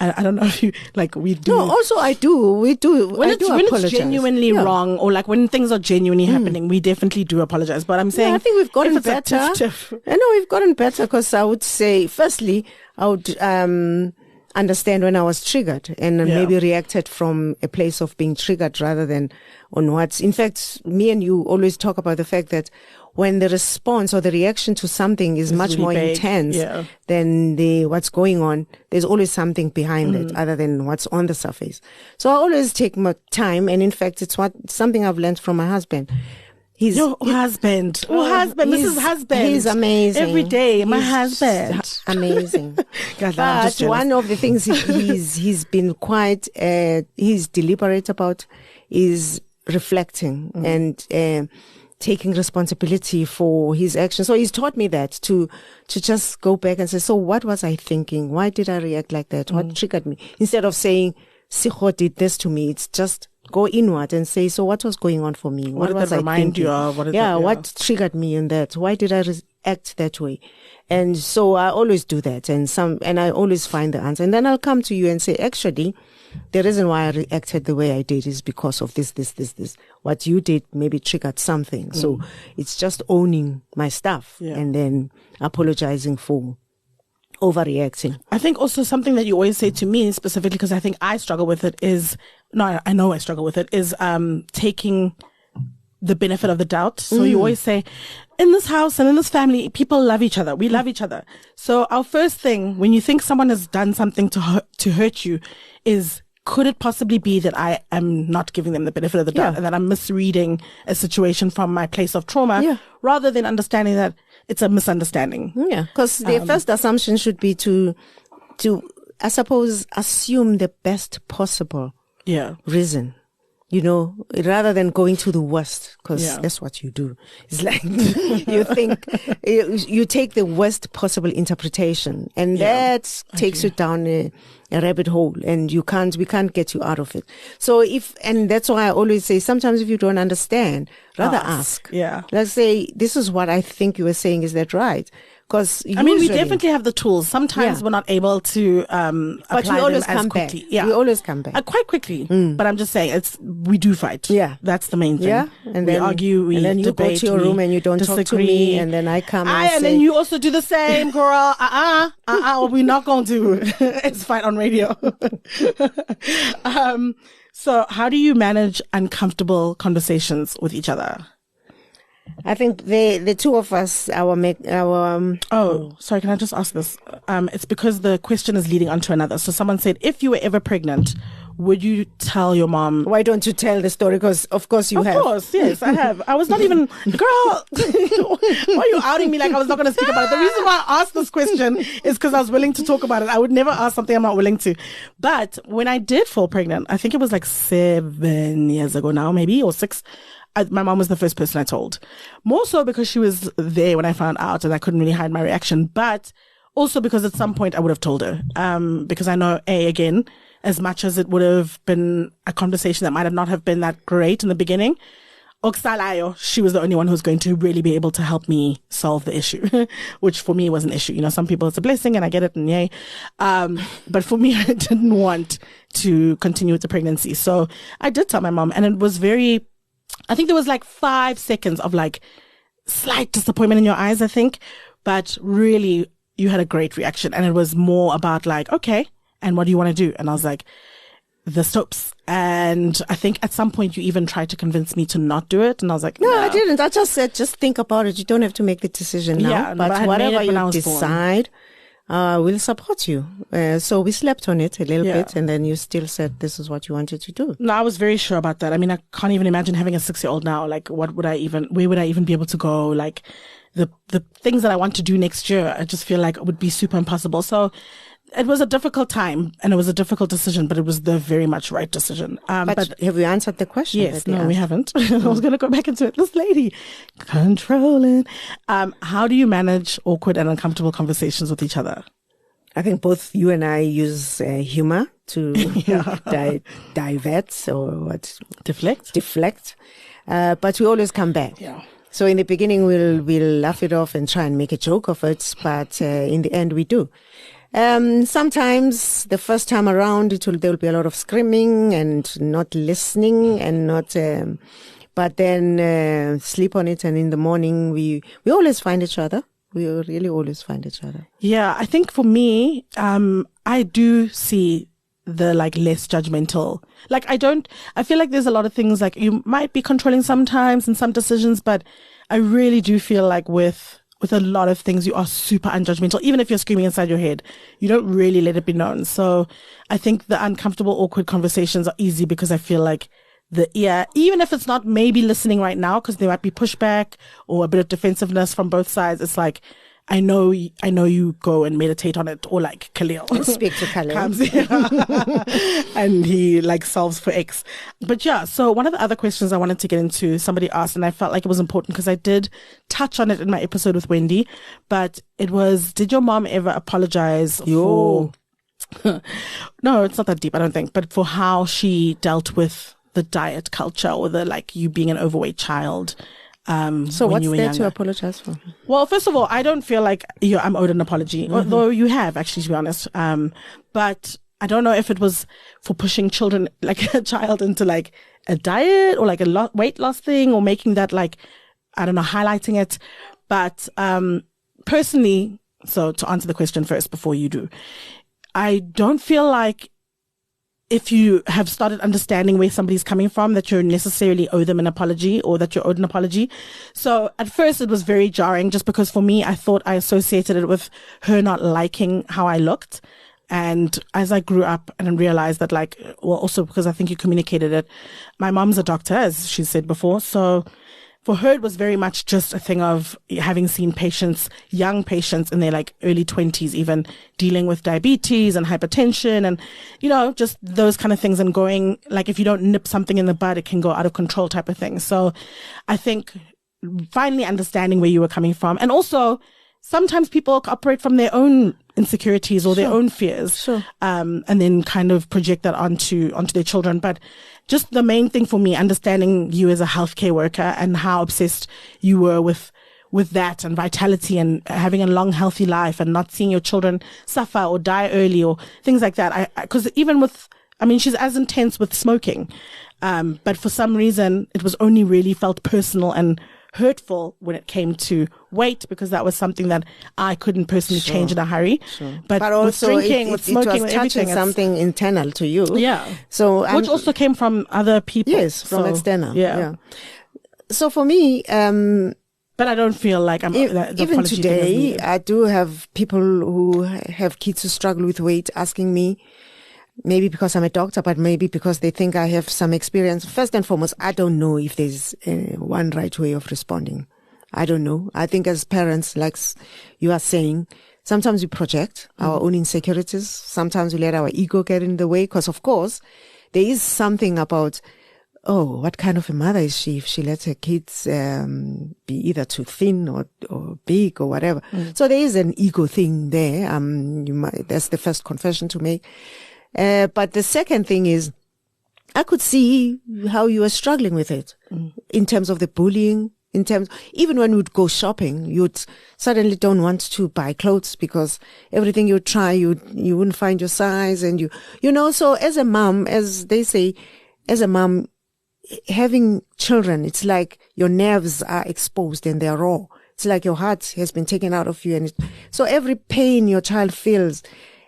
I don't know if you, like, we do. No, also I do. We do. When it's genuinely wrong, or like when things are genuinely happening, we definitely do apologize. But I'm saying, I think we've gotten better. I know we've gotten better, because I would say, firstly, I would understand when I was triggered and maybe reacted from a place of being triggered rather than on what's. In fact, me and you always talk about the fact that when the response or the reaction to something is much really more intense than what's going on, there's always something behind it other than what's on the surface. So I always take my time, and in fact, it's something I've learned from my husband. Your husband. Mrs. Husband. He's amazing. Every day, my husband. Amazing. God, but one of the things he's been quite, he's deliberate about is reflecting and taking responsibility for his actions. So he's taught me that to just go back and say, so what was I thinking? Why did I react like that? What triggered me? Instead of saying, Siho did this to me, it's just go inward and say, so what was going on for me? What was I thinking? What triggered me in that? Why did I act that way? And so I always do that, and I always find the answer. And then I'll come to you and say, actually, the reason why I reacted the way I did is because of this. What you did maybe triggered something. So it's just owning my stuff and then apologizing for overreacting. I think also something that you always say to me specifically, because I think I struggle with it, is taking the benefit of the doubt. So you always say, in this house and in this family, people love each other. We love each other. So our first thing, when you think someone has done something to hurt you, is, could it possibly be that I am not giving them the benefit of the doubt and that I'm misreading a situation from my place of trauma rather than understanding that it's a misunderstanding? Yeah, because the first assumption should be to, I suppose, assume the best possible reason. You know, rather than going to the worst, because that's what you do. It's like you think you take the worst possible interpretation, and that takes you down a rabbit hole, and we can't get you out of it. So and that's why I always say, sometimes if you don't understand, rather ask. Yeah. Let's say, this is what I think you were saying. Is that right? Because I mean, we definitely have the tools. Sometimes we're not able to but we always come back. Yeah, we always come back quite quickly. But I'm just saying, we do fight. Yeah, that's the main thing. Yeah, and we argue, and then you debate, go to your room and you don't disagree. talk to me, and then I come and say, then you also do the same, girl. We're not going to. It's fine on radio. So, how do you manage uncomfortable conversations with each other? I think the two of us, sorry, can I just ask this? It's because the question is leading on to another. So someone said, if you were ever pregnant, would you tell your mom? Why don't you tell the story? Because of course you have. Of course, yes, I have. I was not even, girl, why are you outing me like I was not going to speak about it? The reason why I asked this question is because I was willing to talk about it. I would never ask something I'm not willing to. But when I did fall pregnant, I think it was like 7 years ago now, maybe, or 6. My mom was the first person I told. More so because she was there when I found out and I couldn't really hide my reaction, but also because at some point I would have told her. Because I know, again, as much as it would have been a conversation that might have not have been that great in the beginning, Oksalayo, she was the only one who was going to really be able to help me solve the issue, which for me was an issue. You know, some people it's a blessing and I get it and yay. But for me, I didn't want to continue with the pregnancy. So I did tell my mom, and it was I think there was like 5 seconds of like slight disappointment in your eyes, I think. But really, you had a great reaction. And it was more about like, okay, and what do you want to do? And I was like, the soaps. And I think at some point you even tried to convince me to not do it. And I was like, no, I didn't. I just said, just think about it. You don't have to make the decision now. Yeah, but whatever you decide, we'll support you. So we slept on it a little bit, and then you still said this is what you wanted to do. No, I was very sure about that. I mean, I can't even imagine having a 6-year-old now. Like, where would I even be able to go? Like, the things that I want to do next year, I just feel like it would be super impossible. So it was a difficult time and it was a difficult decision, but it was the very much right decision. But have you answered the question? Yes, no, we haven't. I was going to go back into it. This lady, controlling. How do you manage awkward and uncomfortable conversations with each other? I think both you and I use humor to divert or what? Deflect. But we always come back. Yeah. So in the beginning, we'll laugh it off and try and make a joke of it. But in the end, we do. Sometimes the first time around, there will be a lot of screaming and not listening and not, but then, sleep on it. And in the morning, we always find each other. We really always find each other. Yeah. I think for me, I do see the like less judgmental, like I feel like there's a lot of things like you might be controlling sometimes in some decisions, but I really do feel like with a lot of things, you are super unjudgmental. Even if you're screaming inside your head, you don't really let it be known. So I think the uncomfortable, awkward conversations are easy because I feel like the ear, even if it's not maybe listening right now, because there might be pushback or a bit of defensiveness from both sides. It's like, I know you go and meditate on it, or like Khalil. Speak to Khalil. Comes here and he like solves for X. But yeah, so one of the other questions I wanted to get into, somebody asked, and I felt like it was important because I did touch on it in my episode with Wendy, but it was, did your mom ever apologize for... No, it's not that deep, I don't think, but for how she dealt with the diet culture, or the like, you being an overweight child. So what's there to apologize for? Well, first of all, I don't feel like I'm owed an apology, although you have, actually, to be honest. But I don't know if it was for pushing children, like a child, into like a diet or like a weight loss thing, or making that like, I don't know, highlighting it. But personally, so to answer the question first before you do, I don't feel like if you have started understanding where somebody's coming from, that you necessarily owe them an apology, or that you're owed an apology. So at first it was very jarring, just because for me, I thought I associated it with her not liking how I looked. And as I grew up and realized that, like, well, also because I think you communicated it, my mom's a doctor, as she said before. So for her, it was very much just a thing of having seen patients, young patients in their like early 20s, even dealing with diabetes and hypertension and, you know, just those kind of things, and going like, if you don't nip something in the bud, it can go out of control type of thing. So I think finally understanding where you were coming from, and also sometimes people operate from their own insecurities or their own fears, and then kind of project that onto their children. But just the main thing for me, understanding you as a healthcare worker and how obsessed you were with that and vitality and having a long, healthy life, and not seeing your children suffer or die early or things like that. Because even with, I mean, she's as intense with smoking, but for some reason it was only really felt personal and hurtful when it came to weight, because that was something that I couldn't personally change in a hurry. But also with drinking, with smoking, it was with touching everything, something internal to you. Yeah. So which also came from other people. Yes, from external. Yeah. So for me, but I don't feel like I'm even today. I do have people who have kids who struggle with weight asking me. Maybe because I'm a doctor, but maybe because they think I have some experience. First and foremost, I don't know if there's one right way of responding. I don't know. I think as parents, like you are saying, sometimes we project our own insecurities. Sometimes we let our ego get in the way, because of course there is something about, oh, what kind of a mother is she if she lets her kids be either too thin or big or whatever. So there is an ego thing there. That's the first confession to make. But the second thing is, I could see how you were struggling with it in terms of the bullying, even when we'd go shopping, you'd suddenly don't want to buy clothes because everything you try, you wouldn't find your size. And you know, so as a mom, as they say, as a mom, having children, it's like your nerves are exposed and they're raw. It's like your heart has been taken out of you. And so every pain your child feels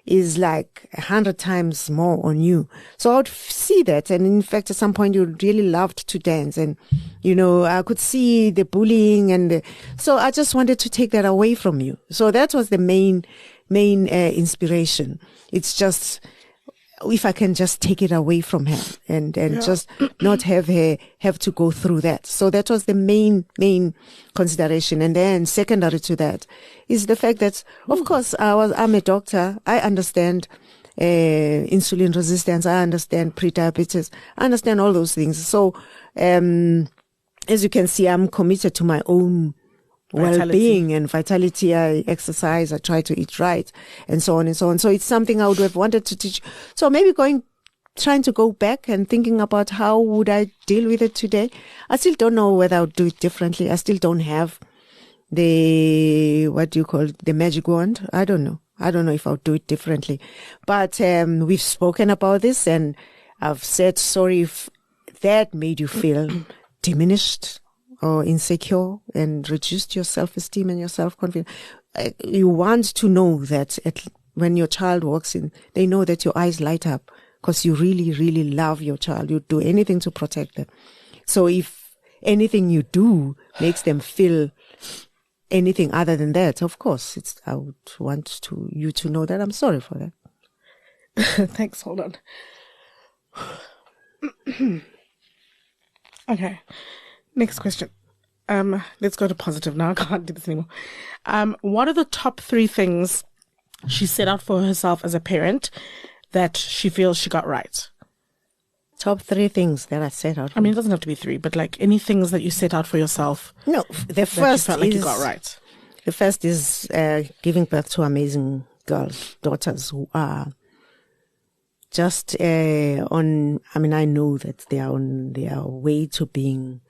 is like 100 times more on you. So I would see that. And in fact, at some point you really loved to dance, and, you know, I could see the bullying, and so I just wanted to take that away from you. So that was the main inspiration. It's just, if I can just take it away from her and just not have her have to go through that. So that was the main consideration. And then secondary to that is the fact that, of course, I'm a doctor. I understand insulin resistance. I understand pre-diabetes. I understand all those things. So, as you can see, I'm committed to my own well-being and vitality. I exercise, I try to eat right, and so on and so on. So it's something I would have wanted to teach. So maybe trying to go back and thinking about how would I deal with it today. I still don't know whether I would do it differently. I still don't have the magic wand. I don't know if I would do it differently. But we've spoken about this, and I've said sorry if that made you feel diminished or insecure and reduced your self-esteem and your self-confidence. You want to know that when your child walks in, they know that your eyes light up because you really, really love your child. You do anything to protect them. So if anything you do makes them feel anything other than that, of course, I would want you to know that I'm sorry for that. Thanks. Hold on. Okay. Next question. Let's go to positive now. I can't do this anymore. What are the top 3 things she set out for herself as a parent that she feels she got right? Top 3 things that I set out. I mean, it doesn't have to be 3, but like any things that you set out for yourself. No, the first felt like you got right. The first is giving birth to amazing girls, daughters who are just on. I mean, I know that they are on their way to being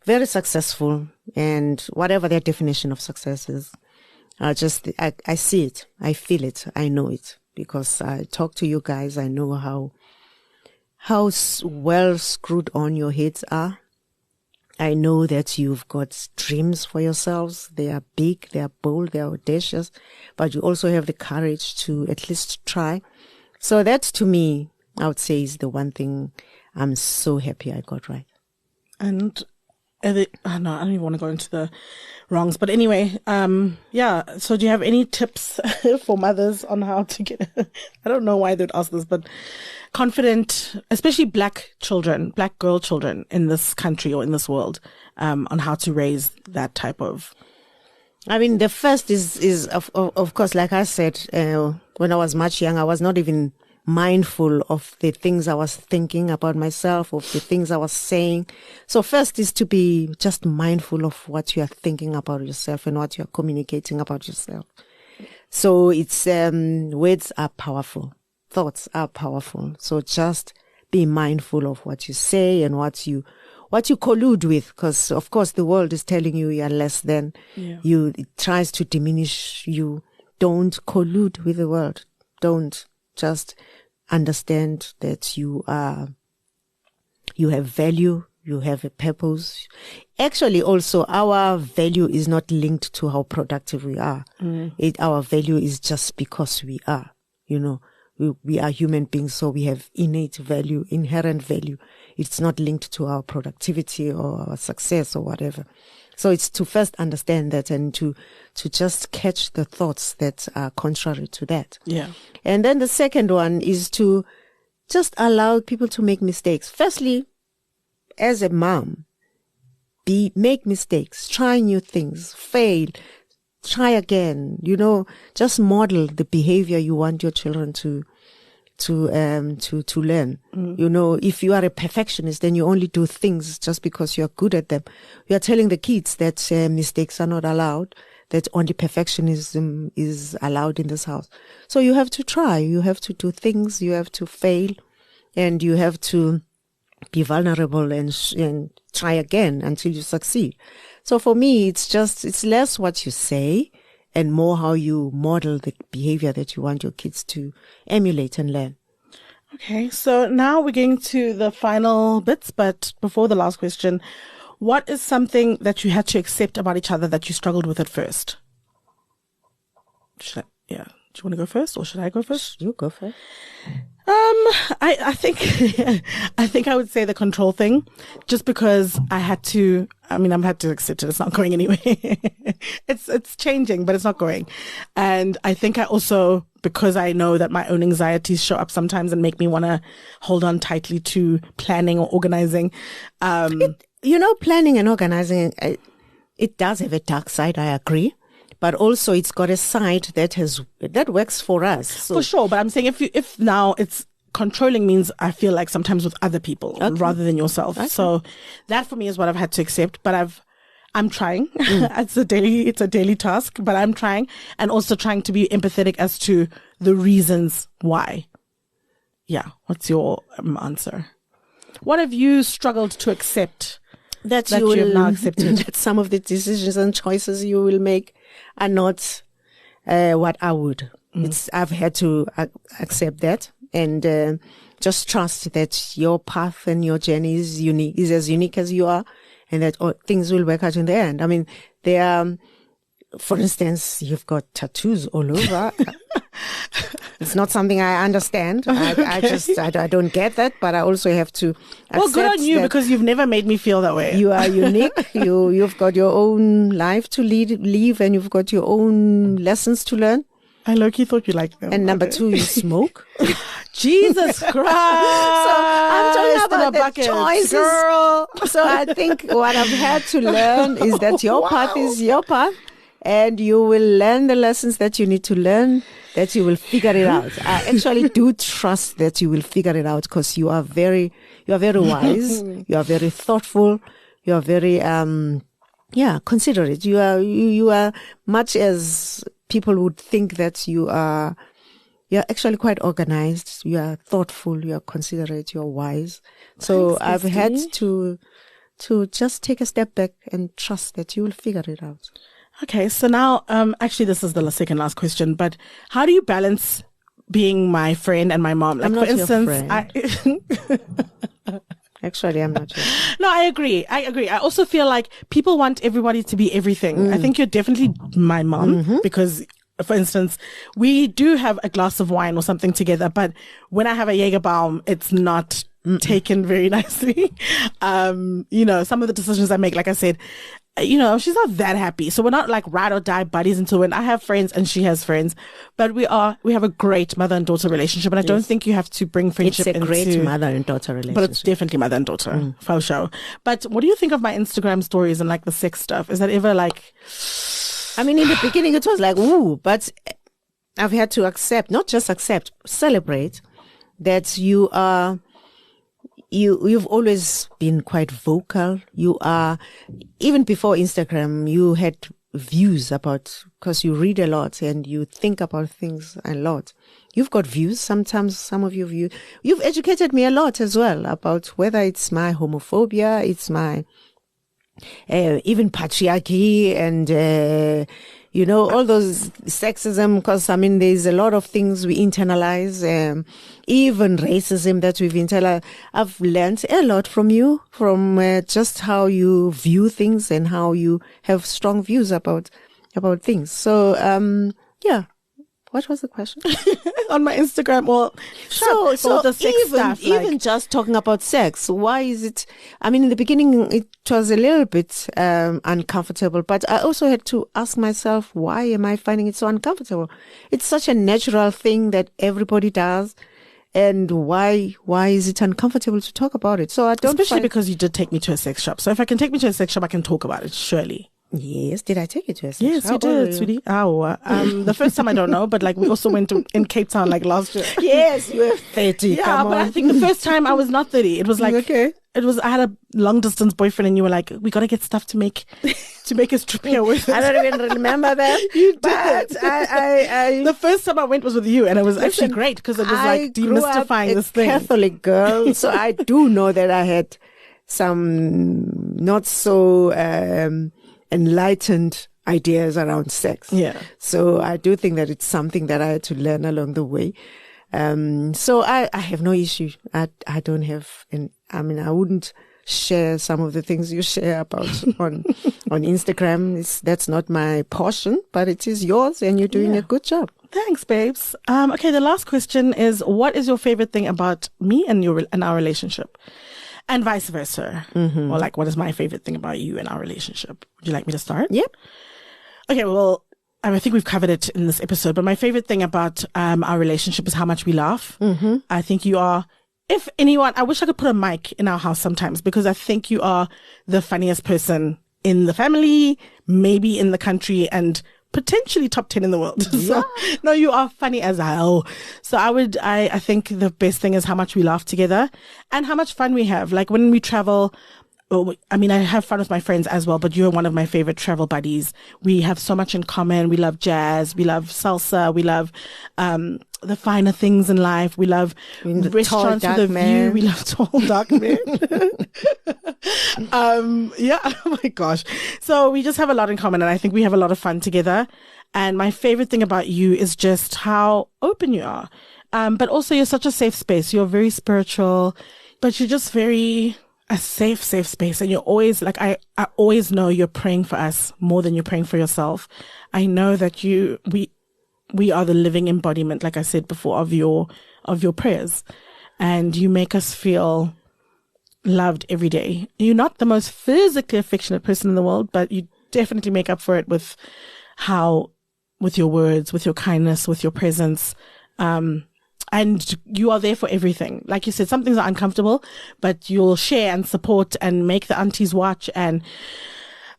very successful, and whatever their definition of success is, I see it, I feel it, I know it, because I talk to you guys. I know how well screwed on your heads are. I know that you've got dreams for yourselves. They are big, they are bold, they are audacious, but you also have the courage to at least try. So that, to me, I would say, is the one thing I'm so happy I got right. And no, I don't even want to go into the wrongs, but anyway, yeah. So do you have any tips for mothers on how to get, I don't know why they'd ask this, but confident, especially black girl children in this country or in this world, on how to raise that type of. I mean, the first is of course, like I said, when I was much young, I was not even mindful of the things I was thinking about myself, of the things I was saying. So first is to be just mindful of what you are thinking about yourself and what you are communicating about yourself. So it's, words are powerful. Thoughts are powerful. So just be mindful of what you say and what you collude with, because of course the world is telling you are less than. Yeah. It tries to diminish you. Don't collude with the world. Don't. Just understand that you have value, you have a purpose. Actually, also, our value is not linked to how productive we are. Our value is just because we are. We are human beings, so we have innate value, inherent value. It's not linked to our productivity or our success or whatever. So it's to first understand that and to just catch the thoughts that are contrary to that. Yeah. And then the second one is to just allow people to make mistakes. Firstly, as a mom, make mistakes, try new things, fail, try again. Just model the behavior you want your children to learn. If you are a perfectionist, then you only do things just because you are good at them. You are telling the kids that mistakes are not allowed, that only perfectionism is allowed in this house. So you have to try, you have to do things, you have to fail, and you have to be vulnerable and try again until you succeed. So for me, it's less what you say and more how you model the behavior that you want your kids to emulate and learn. Okay, so now we're getting to the final bits, but before the last question, what is something that you had to accept about each other that you struggled with at first? Do you want to go first, or should I go first? You go first. I think I would say the control thing, just because I've had to accept it. It's not going anywhere. It's changing, but it's not going. And I think I also, because I know that my own anxieties show up sometimes and make me want to hold on tightly to planning or organizing. Planning and organizing, it does have a dark side, I agree. But also it's got a side that works for us. So. For sure. But I'm saying if now it's controlling means I feel like sometimes with other people rather than yourself. Okay. So that for me is what I've had to accept, but I'm trying. It's a daily task, but I'm trying, and also trying to be empathetic as to the reasons why. Yeah. What's your answer? What have you struggled to accept that you have now accepted? That some of the decisions and choices you will make are not what I would. I've had to accept that and just trust that your path and your journey is as unique as you are, and that things will work out in the end. I mean, for instance, you've got tattoos all over. It's not something I understand. I don't get that, but I also have to accept. Well, good on you, because you've never made me feel that way. You are unique. You've got your own life to live, and you've got your own lessons to learn. I low-key thought you liked them. And number 2, you smoke. Jesus Christ. So I'm talking about the bucket, choices. girl. So I think what I've had to learn is that your path is your path, and you will learn the lessons that you need to learn, that you will figure it out. I actually do trust that you will figure it out, because you are very wise, you are very thoughtful, you are very considerate. You are much as people would think that you're actually quite organized, you are thoughtful, you are considerate, you are wise. So thanks, I've had to just take a step back and trust that you will figure it out. Okay, so now, actually this is the second last question, but how do you balance being my friend and my mom? Like, I'm not for instance, your friend. Actually, I'm not sure. No, I agree. I also feel like people want everybody to be everything. I think you're definitely my mom because, for instance, we do have a glass of wine or something together, but when I have a Jägerbaum, it's not taken very nicely. Some of the decisions I make, like I said, she's not that happy. So we're not like ride or die buddies until when I have friends and she has friends. But we have a great mother and daughter relationship. And I don't think you have to bring friendship into... It's a great mother and daughter relationship. But it's definitely mother and daughter, for sure. But what do you think of my Instagram stories and like the sex stuff? Is that ever like... I mean, in the beginning it was like, ooh, but I've had to celebrate that you are... You've always been quite vocal. You are, even before Instagram, you had views about, because you read a lot and you think about things a lot. You've got views. Sometimes some of your views, you've educated me a lot as well about whether it's my homophobia, it's my, even patriarchy and, all those sexism, because I mean, there's a lot of things we internalize, even racism that we've internalized. I've learned a lot from you, from just how you view things and how you have strong views about things. So, what was the question? On my Instagram, so the sex stuff, even just talking about sex, why is it? I mean, in the beginning, it was a little bit uncomfortable, but I also had to ask myself, why am I finding it so uncomfortable? It's such a natural thing that everybody does. And why is it uncomfortable to talk about it? So I don't, especially because you did take me to a sex shop. So if I can take me to a sex shop, I can talk about it, surely. Yes, did I take you to a sex shop? Yes, you did, sweetie. The first time I don't know, but like we also went in Cape Town like last year. Yes, you were 30. Yeah, but I think the first time I was not 30. It was like, okay. I had a long distance boyfriend and you were like, we got to get stuff to make us trip here with it. I don't even remember that. You did. I the first time I went was with you and it was actually great because it was like demystifying this thing. Catholic girl, so I do know that I had some not so enlightened ideas around sex. Yeah. So I do think that it's something that I had to learn along the way. So I have no issue. I don't have, I wouldn't share some of the things you share about on Instagram. That's not my portion, but it is yours and you're doing a good job. Thanks, babes. Okay. The last question is, what is your favorite thing about me and our relationship? And vice versa. Or like, what is my favorite thing about you and our relationship? Would you like me to start? Yep. Okay, well, I think we've covered it in this episode, but my favorite thing about our relationship is how much we laugh. I think you are, if anyone, I wish I could put a mic in our house sometimes because I think you are the funniest person in the family, maybe in the country, and potentially top 10 in the world. So, no, you are funny as hell. So I think the best thing is how much we laugh together and how much fun we have. Like when we travel, I have fun with my friends as well, but you're one of my favorite travel buddies. We have so much in common. We love jazz. We love salsa. We love, the finer things in life. We love restaurants with a view. We love tall, dark men. Oh my gosh. So we just have a lot in common and I think we have a lot of fun together. And my favorite thing about you is just how open you are. But also you're such a safe space. You're very spiritual, but you're just a safe space. And you're always like, I always know you're praying for us more than you're praying for yourself. I know that we are the living embodiment, like I said before, of your prayers. And you make us feel loved every day. You're not the most physically affectionate person in the world, but you definitely make up for it with your words, with your kindness, with your presence. and you are there for everything. Like you said, some things are uncomfortable, but you'll share and support and make the aunties watch. And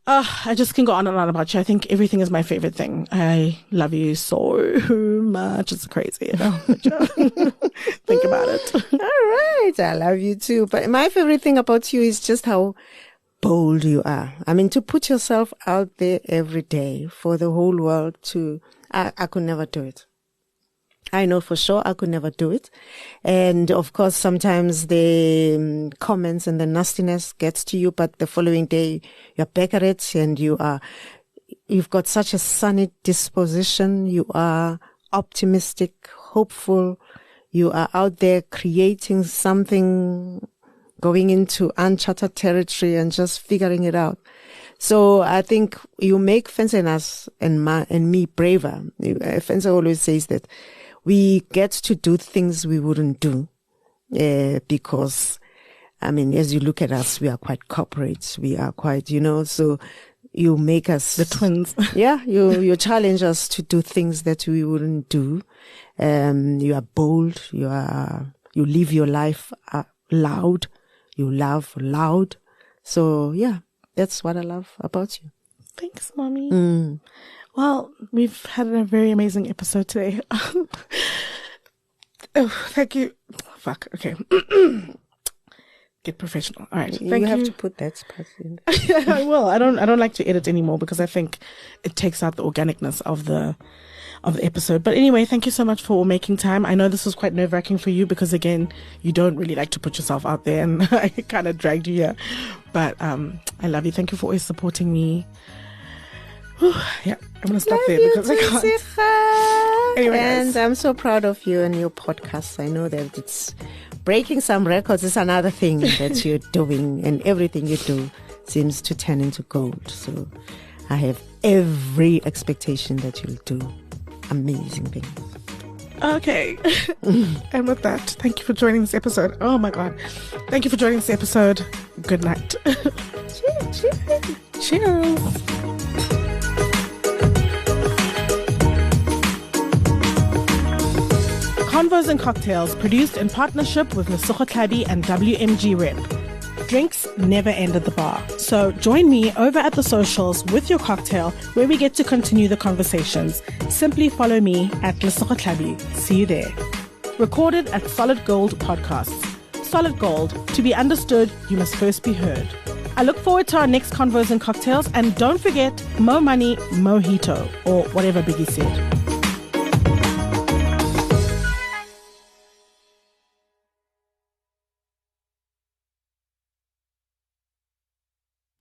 I just can go on and on about you. I think everything is my favorite thing. I love you so much. It's crazy. You know? Think about it. All right. I love you too. But my favorite thing about you is just how bold you are. I mean, to put yourself out there every day for the whole world I could never do it. I know for sure I could never do it. And of course, sometimes the comments and the nastiness gets to you, but the following day you're back at it and you've got such a sunny disposition. You are optimistic, hopeful. You are out there creating something, going into uncharted territory and just figuring it out. So I think you make Fencer and us and me braver. Fencer always says that we get to do things we wouldn't do, because, I mean, as you look at us, we are quite corporate. We are quite, so you make us the twins. Yeah. You challenge us to do things that we wouldn't do. You are bold. You live your life loud. You love loud. So yeah. That's what I love about you. Thanks, Mommy. Well, we've had a very amazing episode today. Oh, thank you. Fuck. Okay. Get professional. All right. Thank you. You have to put that part in. I will. I don't like to edit anymore because I think it takes out the organicness of the episode. But anyway, thank you so much for making time. I know this was quite nerve-wracking for you because, again, you don't really like to put yourself out there, and I kind of dragged you here. But I love you. Thank you for always supporting me. Whew, yeah, I'm going to stop there because I can't. Anyway, and I'm so proud of you and your podcast. I know that it's breaking some records. It's another thing that you're doing, and everything you do seems to turn into gold. So I have every expectation that you'll do amazing things. Okay. And with that, thank you for joining this episode. Oh my God. Thank you for joining this episode. Good night. Cheers. Cheers. Convos and Cocktails, produced in partnership with Lesotho Tlhabi and WMG Rep. Drinks never end at the bar. So join me over at the socials with your cocktail, where we get to continue the conversations. Simply follow me at Lesotho Tlhabi. See you there. Recorded at Solid Gold Podcasts. Solid Gold. To be understood, you must first be heard. I look forward to our next Convos and Cocktails, and don't forget, mo money, mojito, or whatever Biggie said.